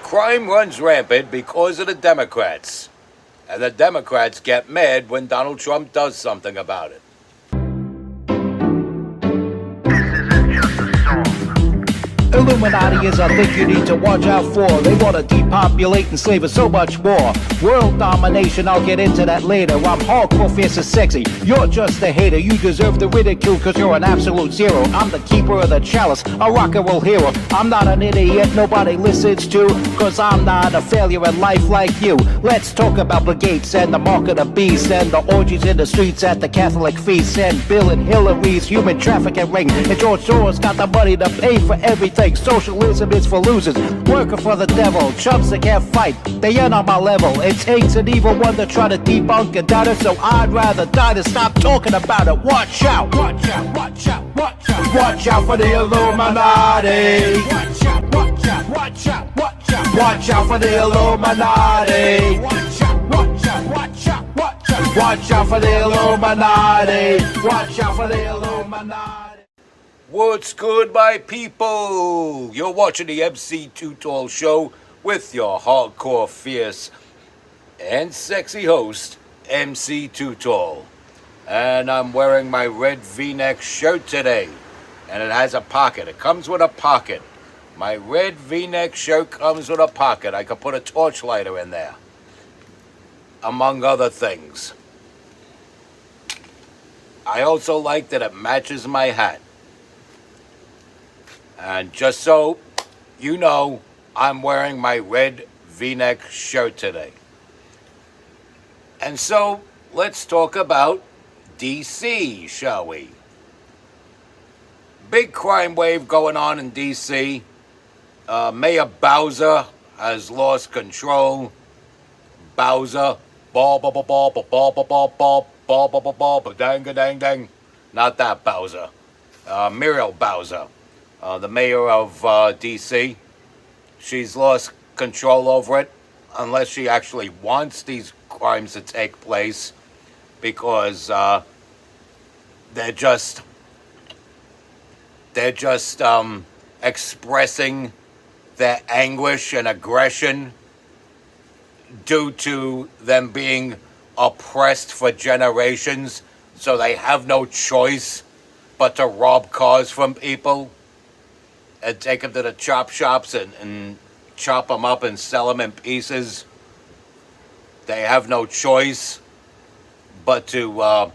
Crime runs rampant because of the Democrats. And the Democrats get mad when Donald Trump does something about it. Illuminati is a thing you need to watch out for. They want to depopulate and slave us so much more. World domination, I'll get into that later. I'm hardcore, fierce and sexy. You're just a hater. You deserve the ridicule because you're an absolute zero. I'm the keeper of the chalice, a rock and roll hero. I'm not an idiot nobody listens to, because I'm not a failure in life like you. Let's talk about Bill Gates and the mark of the beast, and the orgies in the streets at the Catholic feasts, and Bill and Hillary's human trafficking ring. And George Soros got the money to pay for everything. Socialism is for losers, working for the devil. Chumps that can't fight, they ain't on my level. It takes an evil one to try to debunk and doubt it, so I'd rather die than stop talking about it. Watch out, watch out, watch out, watch out. Watch out for the Illuminati. Watch out, watch out, watch out, watch out. Watch out for the Illuminati. Watch out, watch out, watch out, watch out. Watch out for the Illuminati. Watch out for the Illuminati. What's good, my people? You're watching the MC Too Tall Show with your hardcore, fierce, and sexy host, MC Too Tall. And I'm wearing my red V-neck shirt today. And it has a pocket. It comes with a pocket. My red V-neck shirt comes with a pocket. I could put a torch lighter in there, among other things. I also like that it matches my hat. And just so you know, I'm wearing my red V-neck shirt today. And so, let's talk about D.C., shall we? Big crime wave going on in D.C. Mayor Bowser has lost control. Bowser, dang. Not that Bowser. Muriel Bowser. The mayor of D.C., she's lost control over it, unless she actually wants these crimes to take place, because they're just expressing their anguish and aggression due to them being oppressed for generations, so they have no choice but to rob cars from people and take them to the chop shops and chop them up and sell them in pieces. They have no choice but to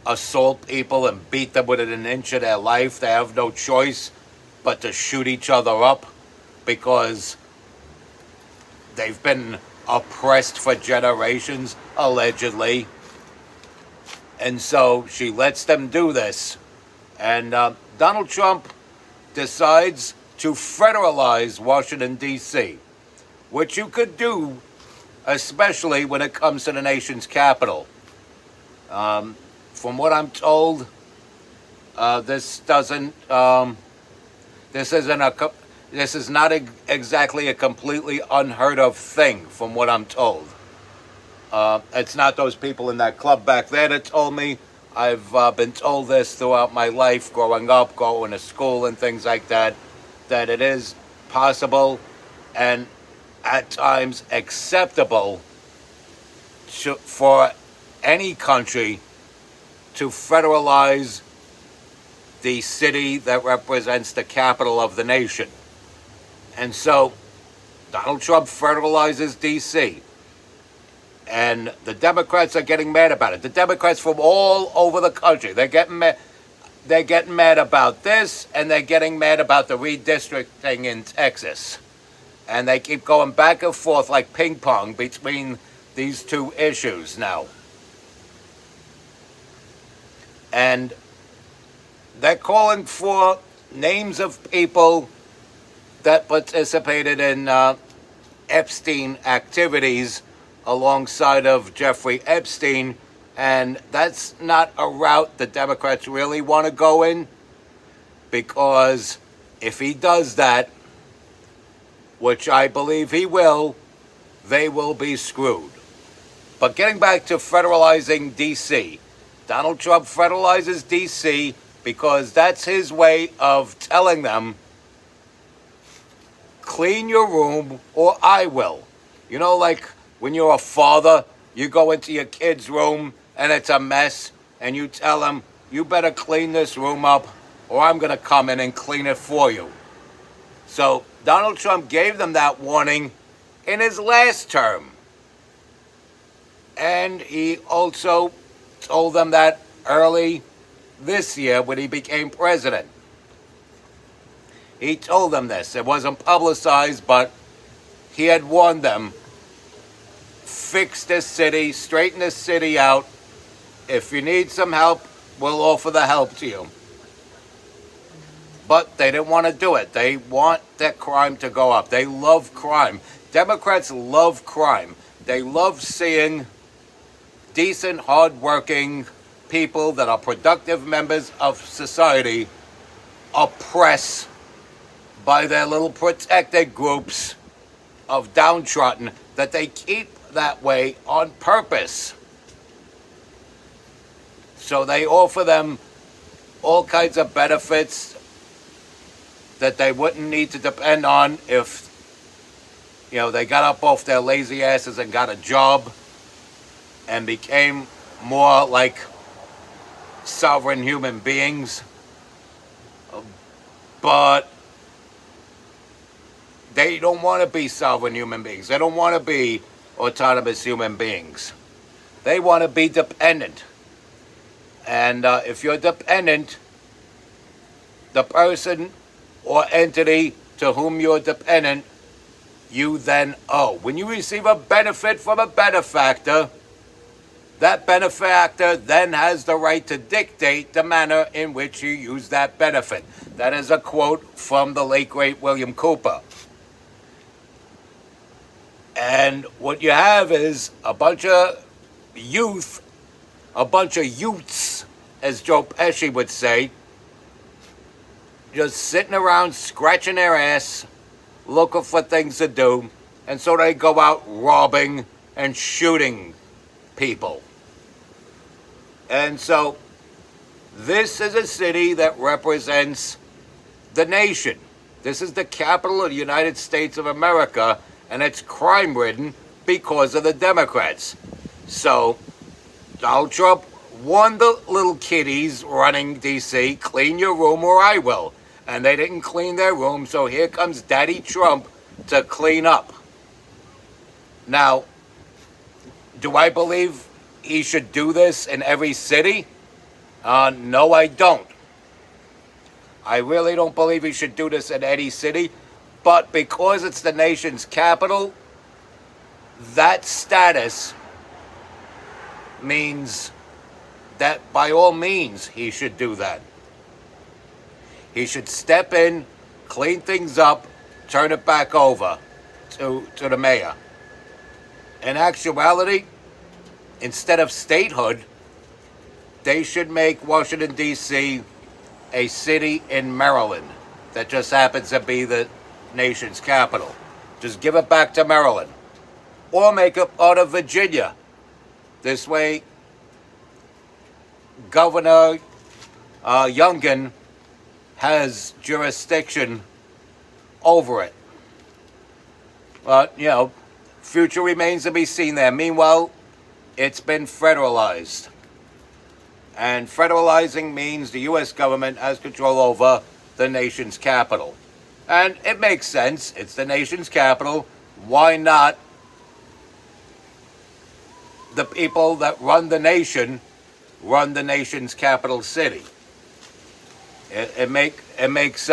assault people and beat them within an inch of their life. They have no choice but to shoot each other up because they've been oppressed for generations, allegedly. And so she lets them do this. And Donald Trump decides to federalize Washington, D.C., which you could do, especially when it comes to the nation's capital. From what I'm told, this is not exactly a completely unheard of thing, from what I'm told. It's not those people in that club back there that told me. I've been told this throughout my life, growing up, going to school and things like that, that it is possible and at times acceptable for any country to federalize the city that represents the capital of the nation. And so Donald Trump federalizes D.C., and the Democrats are getting mad about it. The Democrats from all over the country, they're getting mad. They're getting mad about this, and they're getting mad about the redistricting in Texas. And they keep going back and forth like ping pong between these two issues now. And they're calling for names of people that participated in Epstein activities alongside of Jeffrey Epstein, and that's not a route the Democrats really want to go in, because if he does that, which I believe he will, they will be screwed. But getting back to federalizing D.C., Donald Trump federalizes D.C. because that's his way of telling them clean your room or I will. You know, like when you're a father, you go into your kid's room and it's a mess, and you tell him, you better clean this room up or I'm going to come in and clean it for you. So Donald Trump gave them that warning in his last term. And he also told them that early this year when he became president. He told them this. It wasn't publicized, but he had warned them, fix this city, straighten this city out. If you need some help, we'll offer the help to you. But they didn't want to do it. They want that crime to go up. They love crime. Democrats love crime. They love seeing decent, hardworking people that are productive members of society oppressed by their little protected groups of downtrodden that they keep that way on purpose. So they offer them all kinds of benefits that they wouldn't need to depend on if, they got up off their lazy asses and got a job and became more like sovereign human beings. But they don't want to be sovereign human beings. They don't want to be autonomous human beings. They want to be dependent. And if you're dependent, the person or entity to whom you're dependent, you then owe. When you receive a benefit from a benefactor, that benefactor then has the right to dictate the manner in which you use that benefit. That is a quote from the late, great William Cooper. And what you have is a bunch of youths, as Joe Pesci would say, just sitting around scratching their ass, looking for things to do, and so they go out robbing and shooting people. And so this is a city that represents the nation. This is the capital of the United States of America, and it's crime-ridden because of the Democrats. So Donald Trump warned the little kiddies running D.C., clean your room or I will. And they didn't clean their room, so here comes Daddy Trump to clean up. Now, do I believe he should do this in every city? No, I don't. I really don't believe he should do this in any city. But because it's the nation's capital, that status means that by all means he should do that. He should step in, clean things up, turn it back over to the mayor. In actuality, instead of statehood, they should make Washington, D.C. a city in Maryland that just happens to be the nation's capital. Just give it back to Maryland. Or make it part of Virginia. This way, Governor Youngkin has jurisdiction over it. But, future remains to be seen there. Meanwhile, it's been federalized. And federalizing means the U.S. government has control over the nation's capital. And it makes sense. It's the nation's capital. Why not the people that run the nation run the nation's capital city? It makes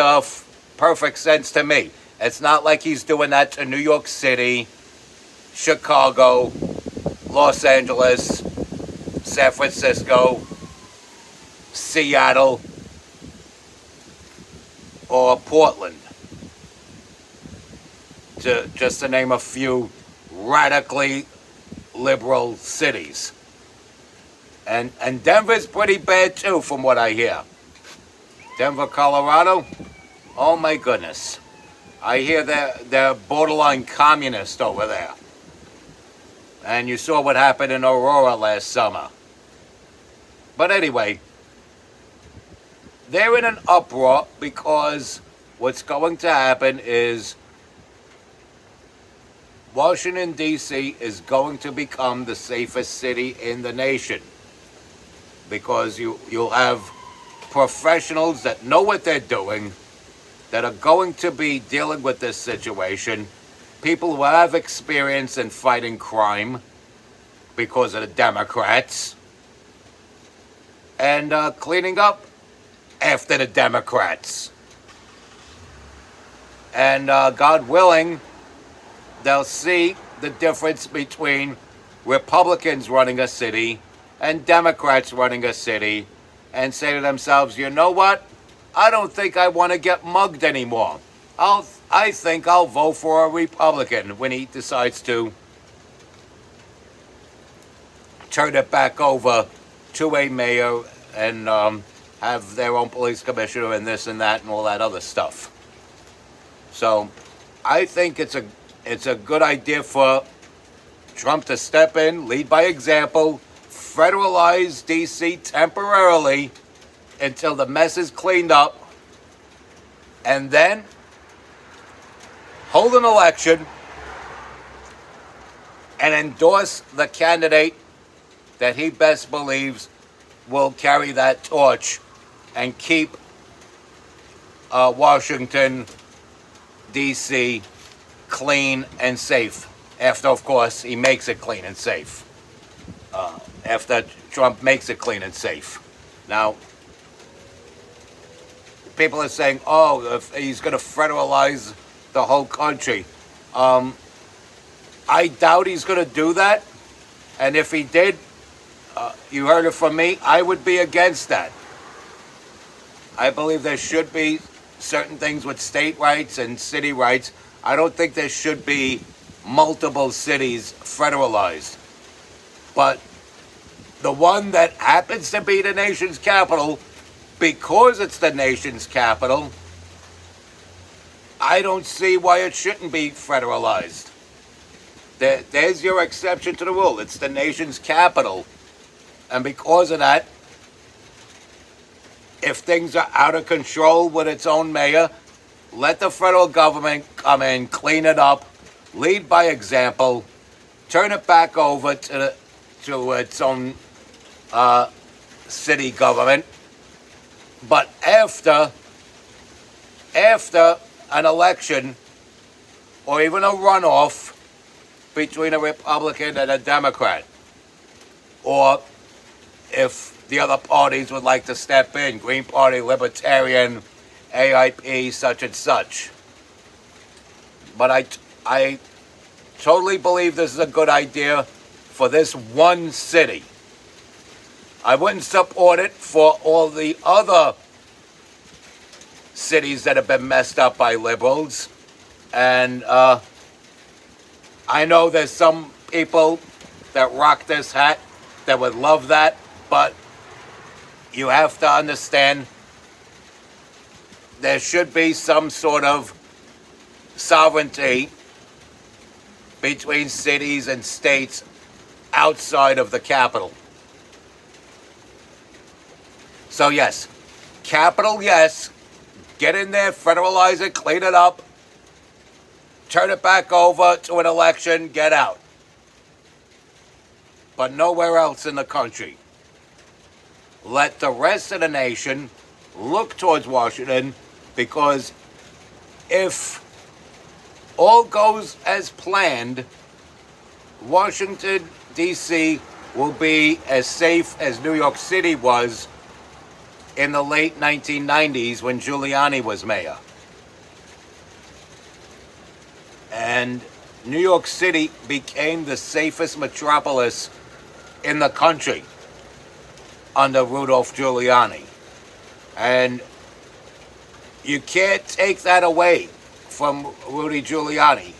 perfect sense to me. It's not like he's doing that to New York City, Chicago, Los Angeles, San Francisco, Seattle, or Portland, just to name a few radically liberal cities. And Denver's pretty bad too, from what I hear. Denver, Colorado, oh my goodness. I hear they're borderline communist over there. And you saw what happened in Aurora last summer. But anyway, they're in an uproar because what's going to happen is Washington, D.C. is going to become the safest city in the nation because you'll have professionals that know what they're doing, that are going to be dealing with this situation, people who have experience in fighting crime because of the Democrats, and cleaning up after the Democrats. And God willing, they'll see the difference between Republicans running a city and Democrats running a city and say to themselves, you know what? I don't think I want to get mugged anymore. I think I'll vote for a Republican when he decides to turn it back over to a mayor and have their own police commissioner and this and that and all that other stuff. So I think it's a good idea for Trump to step in, lead by example, federalize D.C. temporarily until the mess is cleaned up, and then hold an election and endorse the candidate that he best believes will carry that torch and keep Washington, D.C. clean and safe. After, of course, he makes it clean and safe. After Trump makes it clean and safe. Now, people are saying, oh, if he's going to federalize the whole country. I doubt he's going to do that. And if he did, you heard it from me, I would be against that. I believe there should be certain things with state rights and city rights. I don't think there should be multiple cities federalized. But the one that happens to be the nation's capital, because it's the nation's capital, I don't see why it shouldn't be federalized. There's your exception to the rule. It's the nation's capital. And because of that, if things are out of control with its own mayor, let the federal government come in, clean it up, lead by example, turn it back over to its own city government. But after an election or even a runoff between a Republican and a Democrat, or if the other parties would like to step in, Green Party, Libertarian, AIP, such and such. But I totally believe this is a good idea for this one city. I wouldn't support it for all the other cities that have been messed up by liberals. And I know there's some people that rock this hat that would love that, but you have to understand there should be some sort of sovereignty between cities and states outside of the capital. So yes, capital, yes. Get in there, federalize it, clean it up, turn it back over to an election, get out. But nowhere else in the country. Let the rest of the nation look towards Washington, because if all goes as planned, Washington, D.C. will be as safe as New York City was in the late 1990s when Giuliani was mayor. And New York City became the safest metropolis in the country under Rudolph Giuliani. And you can't take that away from Rudy Giuliani.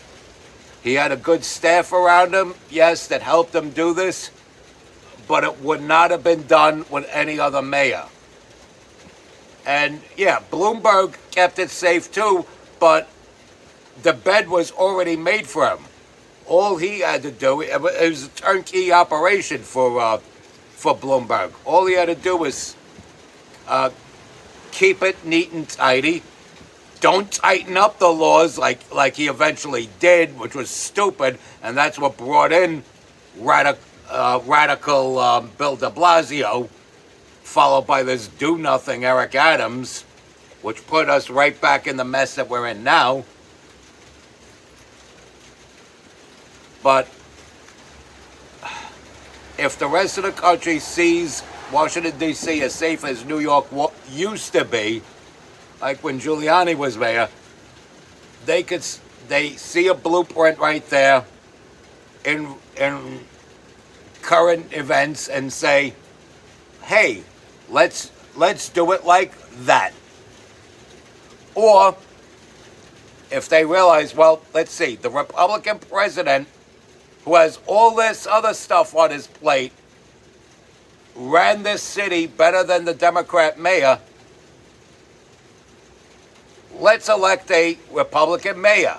He had a good staff around him, yes, that helped him do this, but it would not have been done with any other mayor. And yeah, Bloomberg kept it safe too, but the bed was already made for him. All he had to do, it was a turnkey operation for Bloomberg. All he had to do was keep it neat and tidy, don't tighten up the laws like he eventually did, which was stupid, and that's what brought in radical Bill de Blasio, followed by this do-nothing Eric Adams, which put us right back in the mess that we're in now. But if the rest of the country sees Washington, D.C. as safe as New York used to be, like when Giuliani was mayor, they see a blueprint right there in current events and say, hey, let's do it like that. Or if they realize, well, let's see, the Republican president, who has all this other stuff on his plate, ran this city better than the Democrat mayor, let's elect a Republican mayor.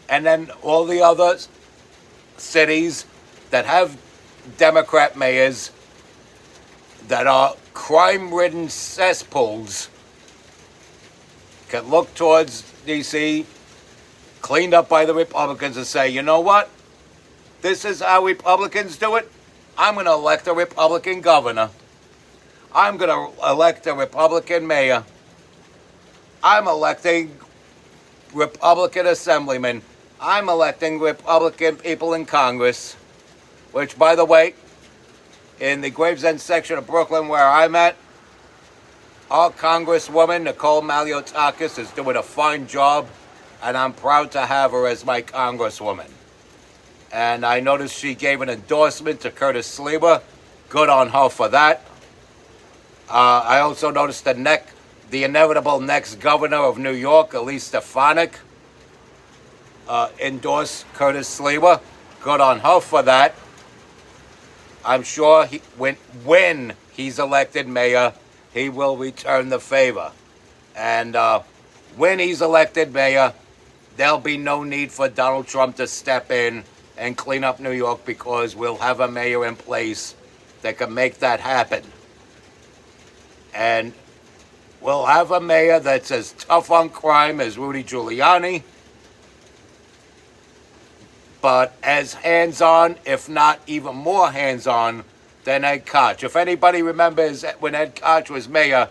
And then all the other cities that have Democrat mayors that are crime-ridden cesspools can look towards D.C., cleaned up by the Republicans, and say, you know what? This is how Republicans do it. I'm going to elect a Republican governor. I'm going to elect a Republican mayor. I'm electing Republican assemblymen. I'm electing Republican people in Congress, which, by the way, in the Gravesend section of Brooklyn where I'm at, our Congresswoman, Nicole Maliotakis, is doing a fine job, and I'm proud to have her as my Congresswoman. And I noticed she gave an endorsement to Curtis Sliwa. Good on her for that. I also noticed the inevitable next governor of New York, Elise Stefanik, endorsed Curtis Sliwa. Good on her for that. I'm sure when he's elected mayor, he will return the favor. And when he's elected mayor, there'll be no need for Donald Trump to step in and clean up New York, because we'll have a mayor in place that can make that happen. And we'll have a mayor that's as tough on crime as Rudy Giuliani, but as hands-on, if not even more hands-on, than Ed Koch. If anybody remembers when Ed Koch was mayor,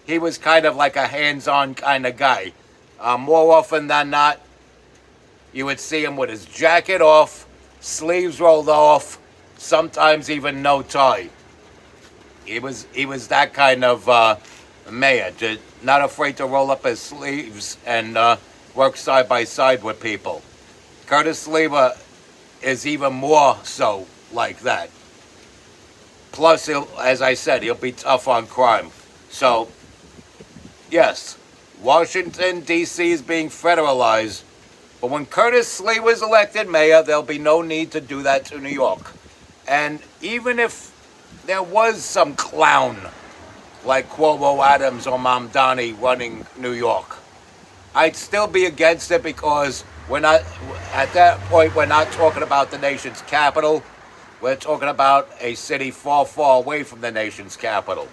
he was kind of like a hands-on kind of guy. More often than not, you would see him with his jacket off, sleeves rolled off, sometimes even no tie. He was that kind of mayor, not afraid to roll up his sleeves and work side by side with people. Curtis Sliwa is even more so like that. Plus, as I said, he'll be tough on crime. So, yes, Washington, D.C. is being federalized, but when Curtis Sliwa is elected mayor, there'll be no need to do that to New York. And even if there was some clown like Cuomo, Adams, or Mamdani running New York, I'd still be against it, because we're not, at that point, we're not talking about the nation's capital. We're talking about a city far, far away from the nation's capital.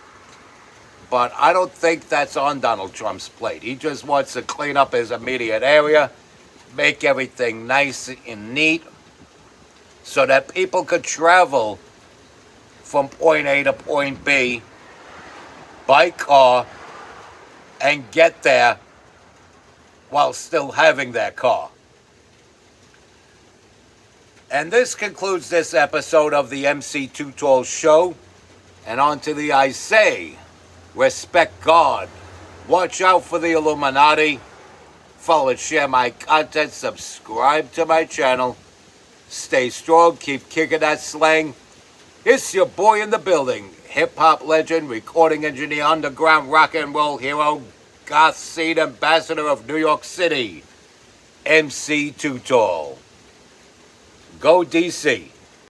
But I don't think that's on Donald Trump's plate. He just wants to clean up his immediate area, make everything nice and neat, so that people could travel from point A to point B by car and get there while still having their car. And this concludes this episode of the MC Too Tall Show. And on to the I say, respect God, watch out for the Illuminati, follow and share my content, subscribe to my channel, stay strong, keep kicking that slang. It's your boy in the building, hip-hop legend, recording engineer, underground rock and roll hero, goth scene ambassador of New York City, MC Too Tall. Go DC.